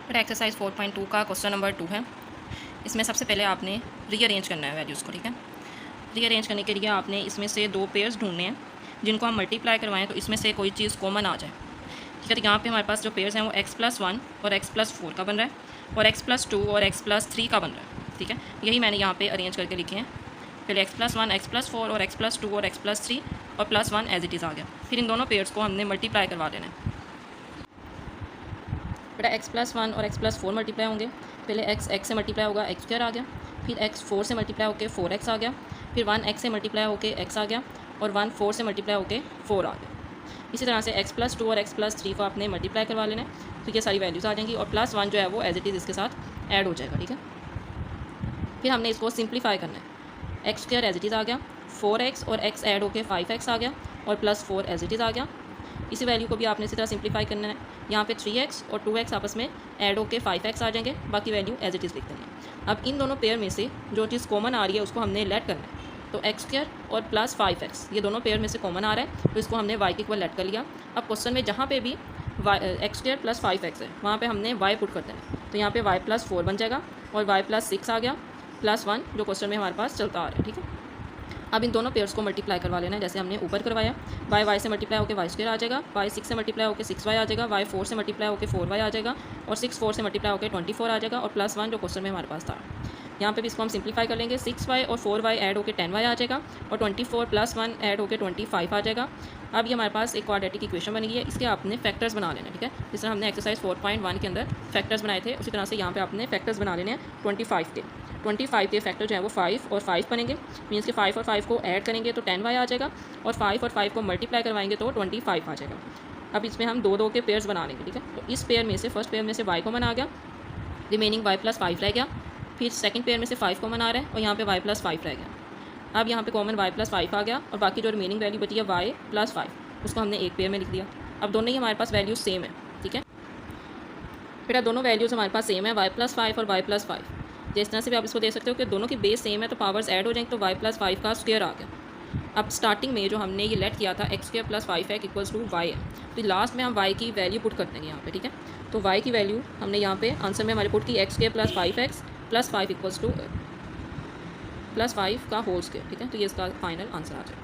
बेटा एक्सरसाइज 4.2 का question number 2 है। इसमें सबसे पहले आपने रीअरेंज करना है वैल्यूज़ को, ठीक है। रीअरेंज करने के लिए आपने इसमें से दो पेयर्स ढूंढने हैं जिनको हम मल्टीप्लाई करवाएं तो इसमें से कोई चीज़ कॉमन आ जाए, ठीक है। तो यहाँ पे हमारे पास जो पेयर्स हैं वो x+1 और x+4 का बन रहा है और x+2 और x+3 का बन रहा है, ठीक है। यही मैंने यहाँ पे अरेंज करके लिखे हैं। पहले x+1 x+4 और x+2 और x+3 और +1 एज इट इज़ आ गया। फिर इन दोनों पेयर्स को हमने मल्टीप्लाई करवा लेना है। बेटा x+1 और x+4 मल्टीप्लाई होंगे। पहले x से मल्टीप्लाई होगा x² आ गया, फिर x 4 से मल्टीप्लाई होकर 4x आ गया, फिर 1 x से मल्टीप्लाई होकर x आ गया और 1 4 से मल्टीप्लाई होकर 4 आ गया। इसी तरह से x+2 और x+3 को आपने मल्टीप्लाई करवा लेना है, तो ये सारी वैल्यूज़ आ जाएंगी और +1 जो है वो एज इट इज़ इसके साथ ऐड हो जाएगा, ठीक है। फिर हमने इसको सिंप्लीफाई करना है। x² एज इट इज़ आ गया, 4x और x ऐड होकर 5x आ गया और +4 एज इट इज़ आ गया। इसी वैल्यू को भी आपने इसी तरह सिंप्लीफाई करना है। यहाँ पे 3x और 2x आपस में ऐड होकर 5x आ जाएंगे, बाकी वैल्यू एज इट इज़ लिख देंगे। अब इन दोनों पेयर में से जो चीज़ कॉमन आ रही है उसको हमने लेट करना है। तो x² और +5x ये दोनों पेयर में से कॉमन आ रहा है, तो इसको हमने y के इक्वल लेट कर लिया। अब क्वेश्चन में जहाँ पे भी x² +5x है वहाँ पे हमने y पुट कर देना है। तो यहाँ पे y+4 बन जाएगा और y+6 आ गया, +1 जो क्वेश्चन में हमारे पास चलता आ रहा है, ठीक है। अब इन दोनों पेयर्स को मल्टीप्लाई करवा लेना है जैसे हमने ऊपर करवाया। y से मल्टीप्लाई होकर y² आ जाएगा, y 6 से मल्टीप्लाई होकर 6y आ जाएगा, y 4 से मल्टीप्लाई होकर 4y आ जाएगा और 6 4 से मल्टीप्लाई होकर 24 आ जाएगा और +1 जो क्वेश्चन में हमारे पास था। यहाँ पे भी इसको हम सिंप्लीफाई कर लेंगे। 6y और 4y ऐड होकर 10y आ जाएगा और 24 +1 ऐड होकर 25 आ जाएगा। अब ये हमारे पास एक क्वाड्रेटिक इक्वेशन बनी है, इसके आपने फैक्टर्स बना लेने, ठीक है। जिस तरह हमने एक्सरसाइज 4.1 के अंदर फैक्टर्स बनाए थे उसी तरह से यहाँ पे आपने फैक्टर्स बना लेने हैं 25 के। 25 के फैक्टर जो है वो 5 और 5 बनेंगे, मीन्स के 5 और 5 को ऐड करेंगे तो 10y आ जाएगा और 5 और 5 को मल्टीप्लाई करवाएंगे तो 25 आ जाएगा। अब इसमें हम दो के पेयर्स बना लेंगे, ठीक है। तो इस पेयर में से फर्स्ट पेयर में से y कॉमन आ गया, रिमेनिंग y+5 रह गया। फिर सेकंड पेयर में से 5 कॉमन आ रहा है और यहाँ पे y+5 रह गया। अब यहाँ पे कॉमन y+5 आ गया और बाकी जो रिमेनिंग वैल्यू बची है y+5 उसको हमने एक पेयर में लिख दिया। अब दोनों ही हमारे पास वैल्यूज सेम है, ठीक है। बेटा दोनों वैल्यूज़ हमारे पास सेम है, y+5 और y+5। जिस तरह से भी आप इसको दे सकते हो कि दोनों की बेस सेम है तो पावर्स ऐड हो जाएंगे तो y+5 का स्क्वायर आ गया। अब स्टार्टिंग में जो हमने ये लेट किया था x² +5x equals to y है, तो लास्ट में हम y की वैल्यू पुट कर देंगे यहाँ पे, ठीक है। तो y की वैल्यू हमने यहाँ पे आंसर में हमारे पुट की x² +5x +5 इक्वल्स टू +5 का होल स्क्वायर, ठीक है। तो ये इसका फाइनल आंसर आ जाएगा।